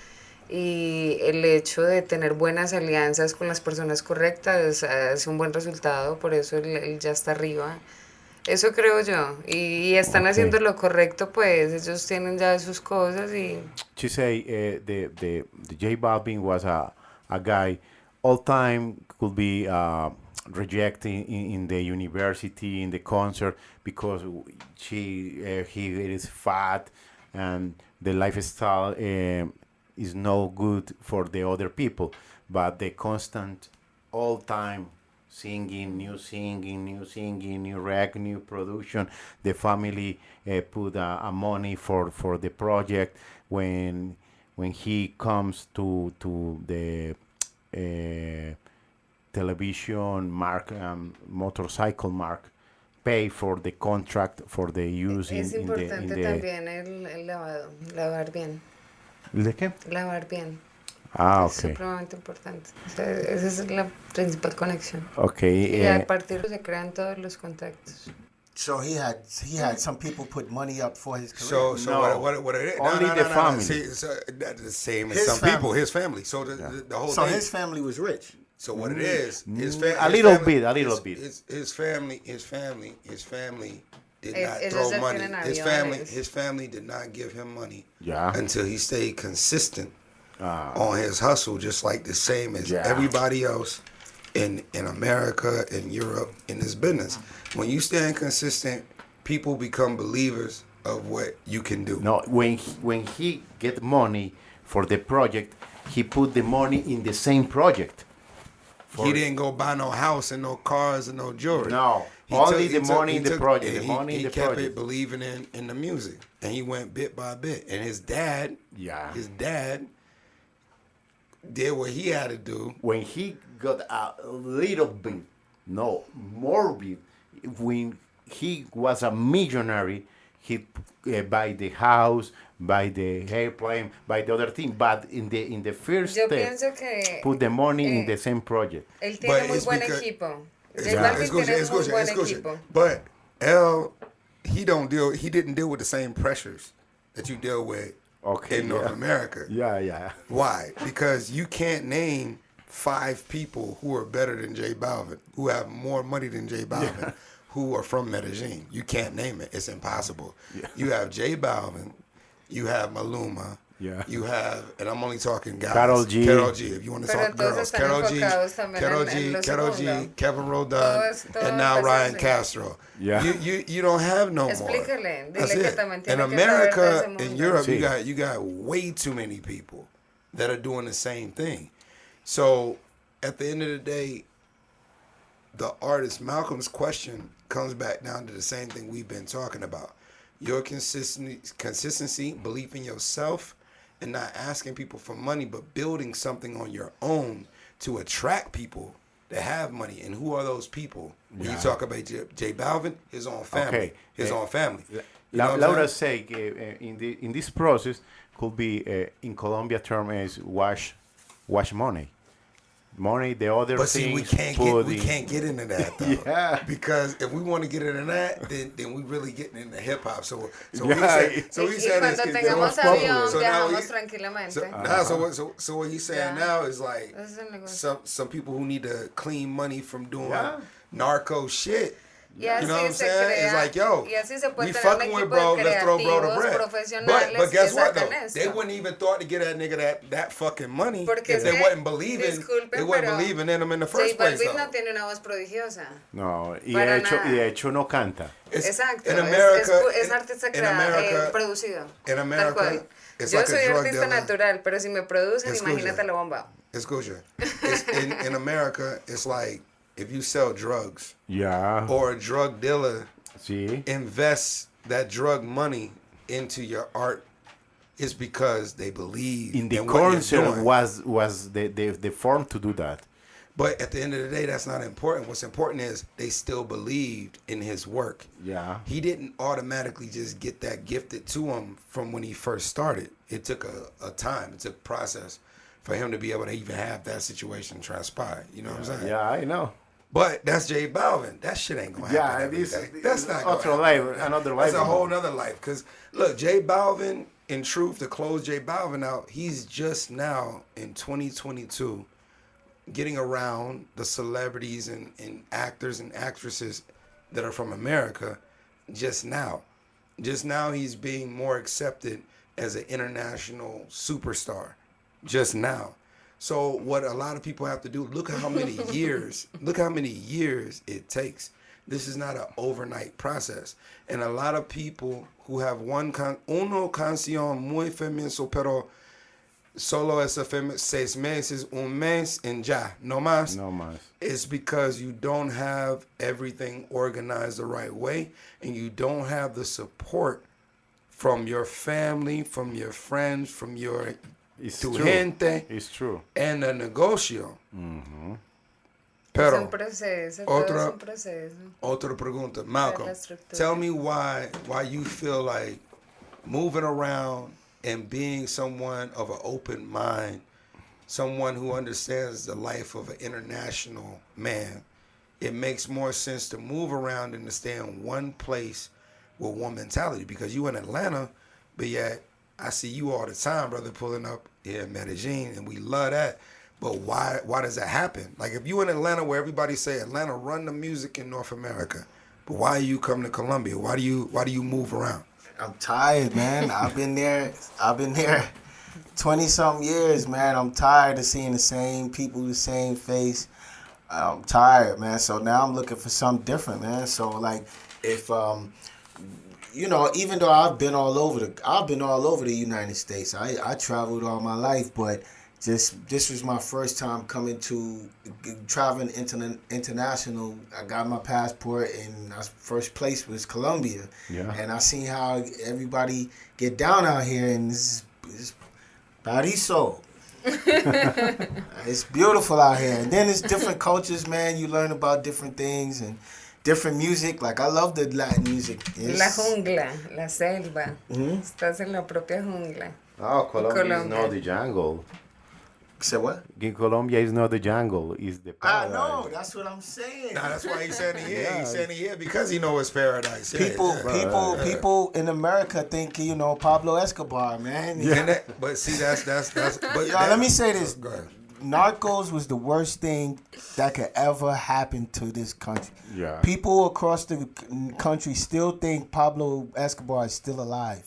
y el hecho de tener buenas alianzas con las personas correctas hace un buen resultado, por eso él ya está arriba. Eso creo yo. Y están haciendo lo correcto, pues ellos tienen ya sus cosas y... She say the J Balvin was a guy all time could be rejected in the university, in the concert, because he is fat and the lifestyle is no good for the other people. But the constant all time singing, new rec, new production. The family put money for the project. When he comes to the television mark, motorcycle mark, pay for the contract for the use Es in importante the también el lavado, lavar bien, ¿De qué? lavar bien. Ah, Es okay. supremamente importante. O sea, esa es la principal conexión. Okay. Y a partir de ahí se crean todos los contactos. So he had some people put money up for his career. So No. what it is? Only the family. See, so that's the same as His some family. people. His family. So the whole So thing. his family was rich. So what it is? His A little bit. His family did not Ellos throw ya money. tienen aviones. His family did not give him money Yeah. until he stayed consistent on his hustle, just like the same as Yeah. everybody else in America, in Europe, in this business. When you stand consistent, people become believers of what you can do. No, when he get money for the project, he put the money in the same project. He didn't go buy no house and no cars and no jewelry. No, He only took- the he took- money he in the took- project. and The he- money in he the kept project. it believing in the music, and he went bit by bit. And his dad, Yeah. his dad did what he had to do. When he got a little bit, no, more bit, when he was a millionaire, he buy the house, buy the airplane, buy the other thing. But in the first Yo step, pienso que put the money in the same project. él tiene But muy it's buen because- equipo. J Escucha, Balvin escucha, tiene muy escucha, buen escucha. equipo. But he didn't deal with the same pressures that you deal with Okay, in North yeah. America. Yeah. Why? Because you can't name 5 people who are better than J Balvin, who have more money than J Balvin, who are from Medellin. You can't name it. It's impossible. Yeah. You have J Balvin, you have Maluma, Yeah. you have, and I'm only talking guys. Karol G. If you want to Pero talk todos girls. están enfocados también en lo segundo. Kevin Rodon, Todos and now pasan Ryan así. Castro. Yeah. You don't have no more. Explícale, dile That's que it. también In tiene que America, saber de ese in mundo. Europe, Sí. you got way too many people that are doing the same thing. So at the end of the day, the artist Malcolm's question comes back down to the same thing we've been talking about. Your consistency, belief in yourself, and not asking people for money, but building something on your own to attract people that have money. And who are those people? When you talk about J Balvin, his own family. Okay. His own family. You know what I'm Laura saying? say in this process could be in Colombia term is wash money. Money, the other But see, things we can't get into that though. Yeah. Because if we want to get into that, then we really getting into hip hop. So Yeah. Y he said cuando is tengamos that- avión, so now viajamos he- tranquilamente. So what he's saying Yeah. now is like Ese es el negocio. some people who need to clean money from doing Yeah. narco shit. Y así You know what I'm se saying? crea, It's like, yo, y así se puede we tener fucking un with equipo bro, de let's throw bro the creativos bread. profesionales But guess que what though? sacan They esto. wouldn't even thought to get that nigga that fucking money Porque if es they que, wasn't believing disculpen, they wasn't pero believing in him in the J first place Balvin though. no tiene una voz prodigiosa. No, y Para de hecho no canta. It's- Exacto, in America, es artista in America, producido. in tal America, cual. it's Yo like a soy drug artista dealer. natural, pero si me producen, Escucha. imagínate la bomba. Escucha. In America, it's like if you sell drugs Yeah. or a drug dealer Sí. invests that drug money into your art, it's because they believe In the what you're concert doing. was the form to do that. But at the end of the day, that's not important. What's important is they still believed in his work. Yeah. He didn't automatically just get that gifted to him from when he first started. It took a time. It took process for him to be able to even have that situation transpire. You know what I'm saying? Yeah, I know. But that's J Balvin. That shit ain't gonna happen. Yeah, every this day. That's not gonna other happen. life, another life. That's a whole nother life. Cause look, J Balvin, in truth, to close J Balvin out, he's just now in 2022 getting around the celebrities and actors and actresses that are from America. Just now he's being more accepted as an international superstar. Just now. So what a lot of people have to do, look at how many years it takes. This is not an overnight process. And a lot of people who have uno canción muy famoso, pero solo es 6 meses, un mes, and ya, no más. No más. It's because you don't have everything organized the right way, and you don't have the support from your family, from your friends, from your It's tu true. gente, It's true. and the negocio. Es Pero, un proceso, todo otra- es un proceso. otra pregunta, Malcolm, La estructura. tell me why you feel like moving around and being someone of an open mind, someone who understands the life of an international man, it makes more sense to move around and to stay in one place with one mentality. Because you in Atlanta, but yet I see you all the time, brother, pulling up here in Medellin, and we love that. But why does that happen? Like if you in Atlanta, where everybody say Atlanta run the music in North America, but why you come to Colombia? Why do you move around? I'm tired, man. I've been there 20 something years, man. I'm tired of seeing the same people, the same face. I'm tired, man. So now I'm looking for something different, man. So like if even though I've been all over the United States. I traveled all my life, but this was my first time traveling international. I got my passport, and my first place was Colombia. Yeah. And I seen how everybody get down out here, and this is Paraiso. It's beautiful out here. And then it's different cultures, man. You learn about different things and different music. Like I love the Latin music. La jungla, la selva. Estás en la propia jungla. Oh, Colombia is Colombia. not the jungle. Say what? In Colombia is not the jungle, it's the I paradise. know. That's what I'm saying. Nah, that's why he's saying he here. Yeah. He's saying he here because he know it's paradise. Yeah, yeah. People in America think Pablo Escobar, man. And that, but see, that's. But Yo, let me say this. Go ahead. Narcos was the worst thing that could ever happen to this country. Yeah. People across the country still think Pablo Escobar is still alive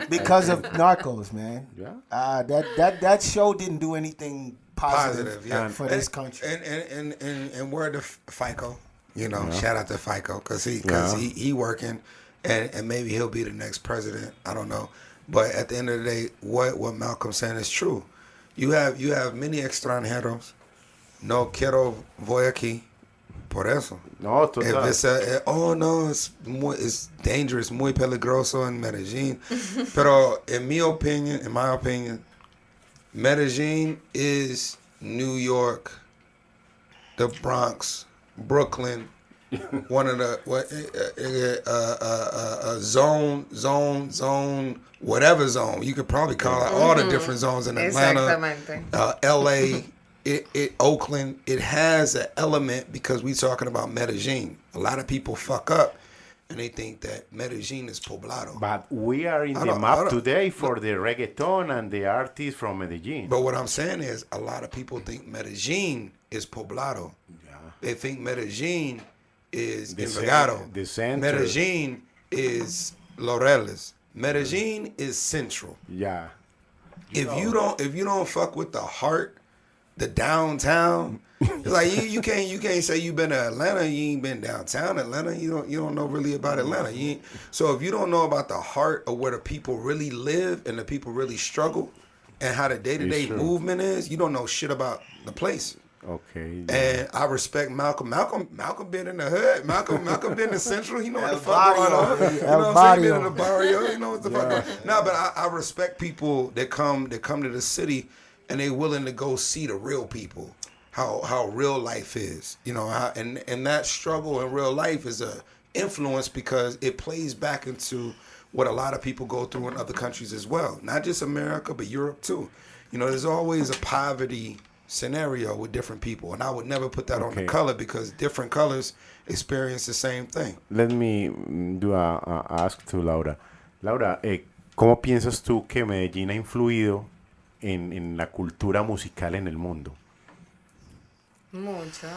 because of Narcos, man. Yeah. That show didn't do anything positive, yeah. for this country. And word to FICO, shout out to FICO because Yeah. he working, and maybe he'll be the next president. I don't know, but at the end of the day, what Malcolm's saying is true. You have many extranjeros. No quiero voy aquí. Por eso. No, If total. it's oh no, it's dangerous, muy peligroso in Medellin. Pero in my opinion, Medellin is New York, the Bronx, Brooklyn, one of the zone, whatever zone. You could probably call it all the different zones in Atlanta, Exactamente. LA, Oakland. It has an element because we talking about Medellin. A lot of people fuck up and they think that Medellin is poblado. But we are in I the don't- I map don't- today for the reggaeton and the artists from Medellin. But what I'm saying is, a lot of people think Medellin is poblado. They think Medellin is The Envigado. the center. Medellin is Laureles. Medellin is central. Yeah. If you don't fuck with the heart, the downtown, it's like you can't say you been to Atlanta, you ain't been downtown Atlanta. You don't know really about Atlanta. So if you don't know about the heart of where the people really live and the people really struggle and how the day-to-day It's true. movement is, you don't know shit about the place. Okay. And I respect Malcolm. Malcolm been in the hood. Malcolm been in the central. He know what El the fuck going barrio. on. You know El what I'm saying? He been in barrio. the barrio. You know what the fuck going on. No, but I respect people that come to the city and they willing to go see the real people, how real life is. You know, and that struggle in real life is a influence because it plays back into what a lot of people go through in other countries as well. Not just America, but Europe too. You know, there's always a poverty scenario with different people, and I would never put that on the Okay. color because different colors experience the same thing. Let me do a ask to Laura. Laura, ¿cómo piensas tú que Medellín ha influido en la cultura musical en el mundo? Mucho.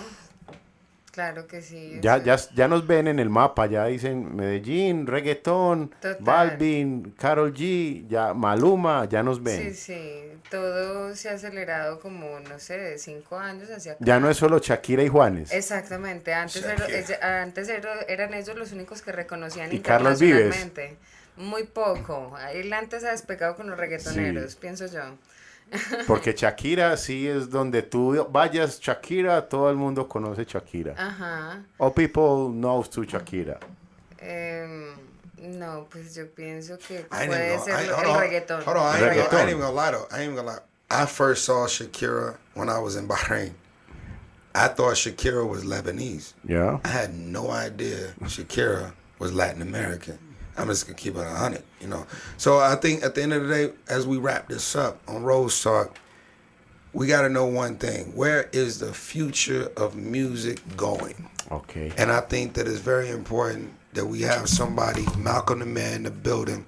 Claro que sí. Ya nos ven en el mapa, ya dicen Medellín, reggaetón, Total. Balvin, Karol G, ya Maluma, ya nos ven. Sí, sí. Todo se ha acelerado como, no sé, de 5 años hacia acá. Ya no es solo Shakira y Juanes. Exactamente. Eran ellos los únicos que reconocían Y Carlos Vives. internacionalmente. Muy poco. Él antes ha despegado con los reggaetoneros, Sí. pienso yo. Porque Shakira sí es donde tú vayas, Shakira, todo el mundo conoce Shakira. Ajá. All people knows to Shakira. No, pues yo pienso que I ain't puede even ser gonna, el reggaetón. Hold on, I ain't Reggaeton. even gonna lie though. I ain't even gonna lie. I first saw Shakira when I was in Bahrain. I thought Shakira was Lebanese. Yeah. I had no idea Shakira was Latin American. I'm just gonna keep it 100, you know. So I think at the end of the day, as we wrap this up on Rose Talk, we gotta know one thing: where is the future of music going? Okay. And I think that it's very important that we have somebody, Malcolm the Man, in the building,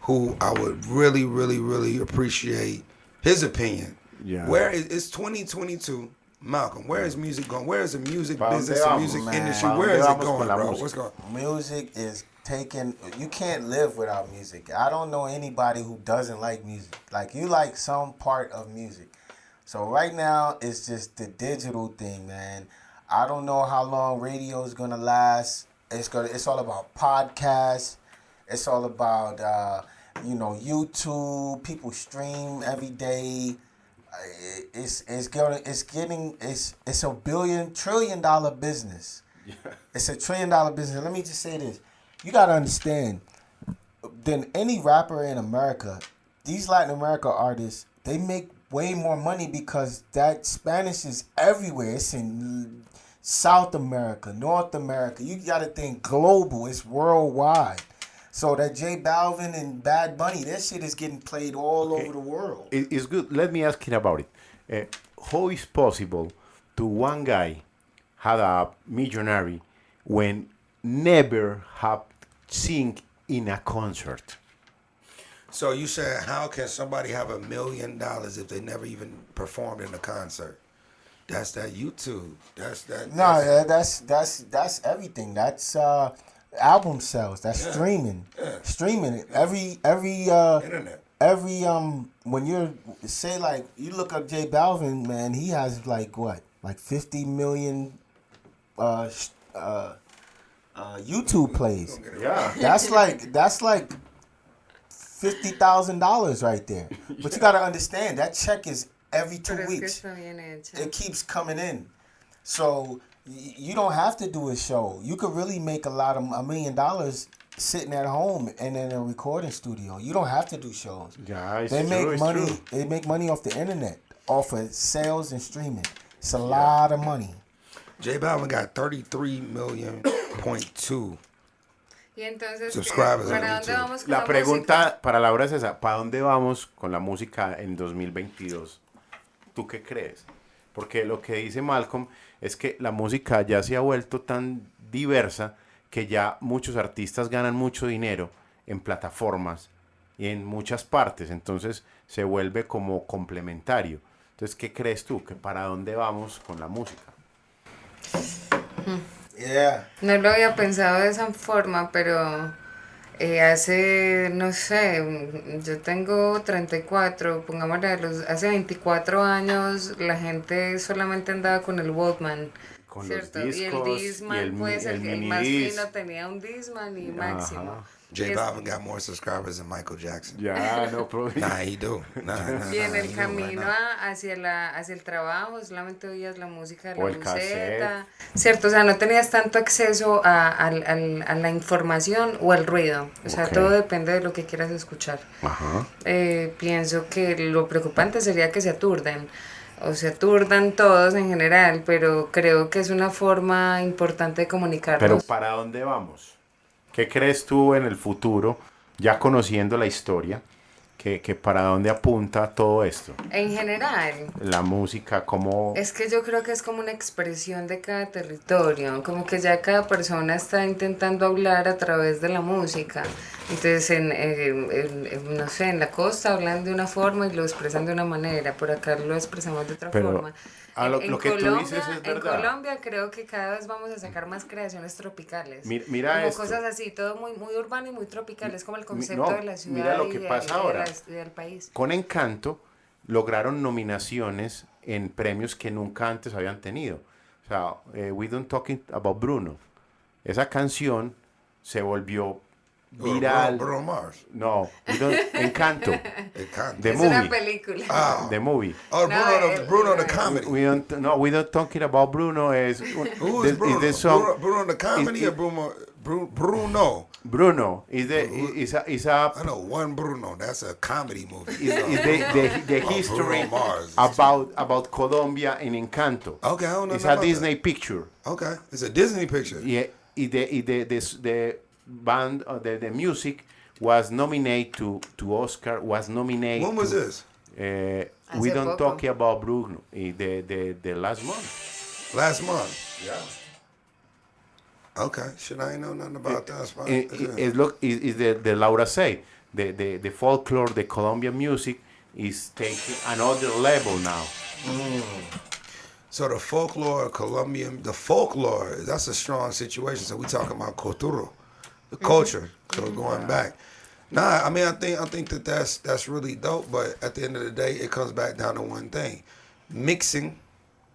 who I would really, really, really appreciate his opinion. Yeah. Where is it's 2022? Malcolm, where is music going? Where is the music Pa' business, dónde the vamos, music man? industry? Pa' Where dónde is it vamos going, con la bro? música? What's going? Music is taken. You can't live without music. I don't know anybody who doesn't like music. Like you like some part of music. So right now it's just the digital thing, man. I don't know how long radio is gonna last. It's all about podcasts. It's all about YouTube. People stream every day. It's a trillion dollar business. It's a $1 trillion business. Let me just say this. You gotta understand, than any rapper in America, these Latin America artists, they make way more money because that Spanish is everywhere. It's in South America, North America. You gotta think global. It's worldwide. So that J Balvin and Bad Bunny, that shit is getting played all over the world. It's good. Let me ask you about it. How is possible to one guy had a millionaire when never have sing in a concert? So you said, how can somebody have $1 million if they never even performed in a concert? That's that YouTube. That's that. No, yeah, that's everything. That's album sales. That's streaming. Streaming. Every Internet. when you're say like you look up J Balvin, man, he has like 50 million YouTube plays. Yeah. That's like $50,000 right there. But you gotta understand that check is every 2 Pero es que weeks. está bien hecha. It keeps coming in. So You don't have to do a show. You could really make $1 million sitting at home and in a recording studio. You don't have to do shows. Yeah, it's They true, make it's money. true. They make money off the internet, off of sales and streaming. It's a lot of money. J Balvin got 33.2 Y entonces, Subscribers ¿para on dónde YouTube. vamos con La la pregunta música? para Laura es esa, ¿para dónde vamos con la música en 2022? ¿Tú qué crees? Porque lo que dice Malcolm es que la música ya se ha vuelto tan diversa que ya muchos artistas ganan mucho dinero en plataformas y en muchas partes, entonces se vuelve como complementario. Entonces, ¿qué crees tú? ¿Que para dónde vamos con la música? Yeah. No lo había pensado de esa forma, pero hace, no sé, yo tengo 34, pongámosle, hace 24 años la gente solamente andaba con el Walkman. Con ¿cierto? los Y el discos, Discman, y el pues el el mini más disc. fino tenía un Disman y Ajá. máximo. J Y es- Balvin got more subscribers than Michael Jackson. Ya, no, pero... Nah, he do. Nah, Y en he el do camino right now. hacia el trabajo solamente oías la música de O la el buseta, ¿cierto? O sea, no tenías tanto acceso a la información o al ruido. O sea, Ok. todo depende de lo que quieras escuchar. Ajá. Pienso que lo preocupante sería que se aturden. O se aturdan todos en general, pero creo que es una forma importante de comunicarnos. Pero ¿para dónde vamos? ¿Qué crees tú en el futuro, ya conociendo la historia, que para dónde apunta todo esto? En general, La música, cómo... es que yo creo que es como una expresión de cada territorio, como que ya cada persona está intentando hablar a través de la música. Entonces, no sé, en la costa hablan de una forma y lo expresan de una manera, por acá lo expresamos de otra Pero, forma. lo que tú Colombia, dices es en verdad. Colombia creo que cada vez vamos a sacar más creaciones tropicales. Mira como esto. cosas así, todo muy, muy urbano y muy tropical, es como el concepto no, de la ciudad mira lo y que de- pasa y de ahora. y del país. Con Encanto lograron nominaciones en premios que nunca antes habían tenido. O sea, We Don't Talking About Bruno. Esa canción se volvió viral. Bruno Mars. No, Encanto. Encanto. The Es una movie. película. The movie. Oh, No, Bruno the el- comedy. We don't talking about Bruno is Who is Bruno? the song Bruno the comedy is- or Bruno? Bruno is the is a I know one Bruno. That's a comedy movie. is the Oh, history Bruno Mars. about Colombia in Encanto. Okay, I don't know It's nothing a about Disney picture. that. Okay, it's a Disney picture. The band the music was nominated to Oscar, was nominated When was to, this? We Hace don't poco. talk about Bruno the last month. Last month. Yeah. Okay, shit, I ain't know nothing about that. Spot. Is the Laura say the folklore, the Colombian music is taking another level now. So the folklore, Colombian, that's a strong situation. So we talking about cultura, the culture. So going back. Nah, I mean, I think that's really dope. But at the end of the day, it comes back down to one thing: mixing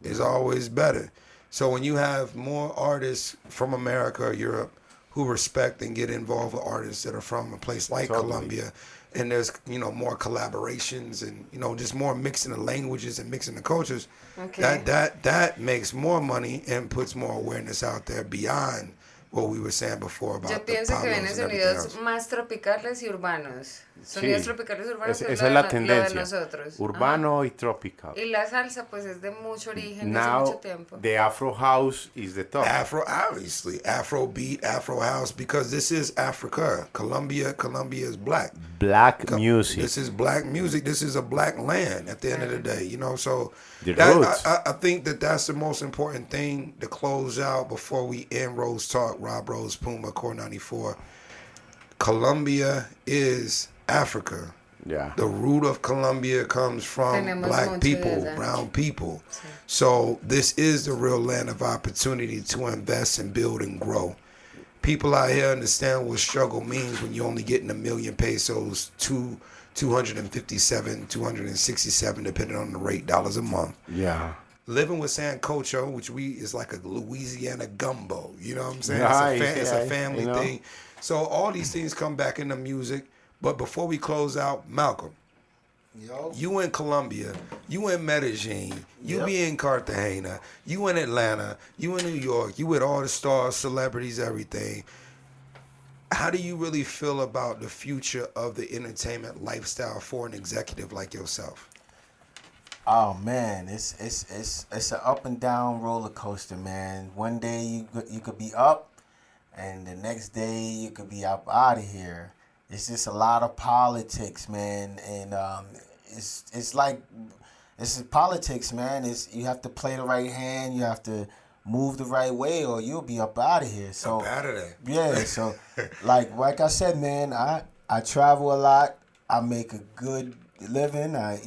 is always better. So when you have more artists from America or Europe who respect and get involved with artists that are from a place like Totally. Colombia, and there's more collaborations and just more mixing the languages and mixing the cultures, Okay. that makes more money and puts more awareness out there beyond what we were saying before about Yo the pienso que vienen Pablos and everything sonidos else. más tropicales y urbanos. Sonidos Sí, tropicales y urbanos esa es es lo la de tendencia. nosotros. Urbano y tropical. Ajá. Y la salsa pues es de mucho origen, de hace Now mucho tiempo. the Afro house is the top. Afro, obviously, Afro beat, Afro house, because this is Africa. Colombia is black. Black music. This is black music. This is a black land at the end of the day, So The that, roots. I think that's the most important thing to close out before we end Rose Talk. Rob Rose, Puma, Core 94. Colombia is Africa. Yeah. The root of Colombia comes from Tenemos black mucho people, de ella. brown people. So this is the real land of opportunity to invest and build and grow. People out here understand what struggle means when you're only getting 1 million pesos, 257, 267, depending on the rate, dollars a month. Yeah. Living with Sancocho, which is like a Louisiana gumbo. You know what I'm saying? Nice, It's a yeah, family you know. thing. So all these things come back into music. But before we close out, Malcolm, Yo. You in Colombia, you in Medellin, you Yep. be in Cartagena, you in Atlanta, you in New York, you with all the stars, celebrities, everything. How do you really feel about the future of the entertainment lifestyle for an executive like yourself? Oh man, it's an up and down roller coaster, man. One day you could be up, and the next day you could be up out of here. It's just a lot of politics, man, and it's like it's politics, man. It's you have to play the right hand, you have to move the right way, or you'll be up out of here. So Up outta there. yeah, so like I said, man, I travel a lot. I make a good living. I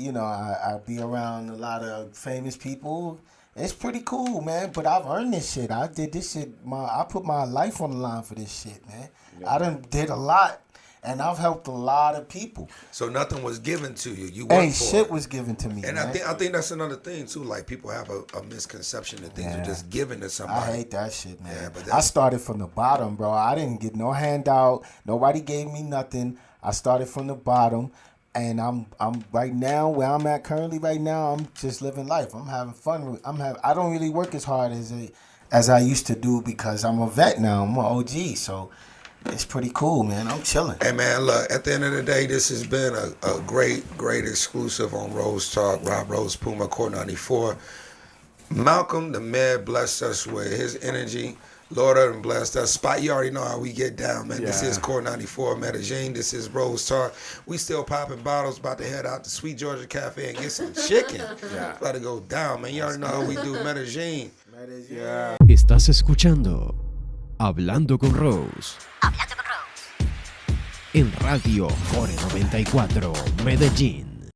be around a lot of famous people. It's pretty cool, man. But I've earned this shit. I did this shit. I put my life on the line for this shit, man. I done did a lot, and I've helped a lot of people. So nothing was given to you. You worked Ain't for shit it. was given to me, And man. I think that's another thing too. Like people have a misconception that things are just given to somebody. I hate that shit, man. Yeah, but I that's- started from the bottom, bro. I didn't get no handout. Nobody gave me nothing. I started from the bottom, and I'm right now where I'm at currently. Right now, I'm just living life. I'm having fun. I don't really work as hard as I used to do because I'm a vet now. I'm an OG, so it's pretty cool, man. I'm chilling. Hey man, look, at the end of the day, this has been a great exclusive on Rose Talk, Rob Rose Puma, Core 94. Malcolm, the mayor, blessed us with his energy. Lord and blessed us. Spot, you already know how we get down, man. This Yeah. is Core 94 Medellin. This is Rose Talk. We still popping bottles, about to head out to Sweet Georgia Cafe and get some chicken. About to go down, man. You already know how we do Medellin. Estás escuchando Hablando con Rose. En Radio Core 94 Medellín.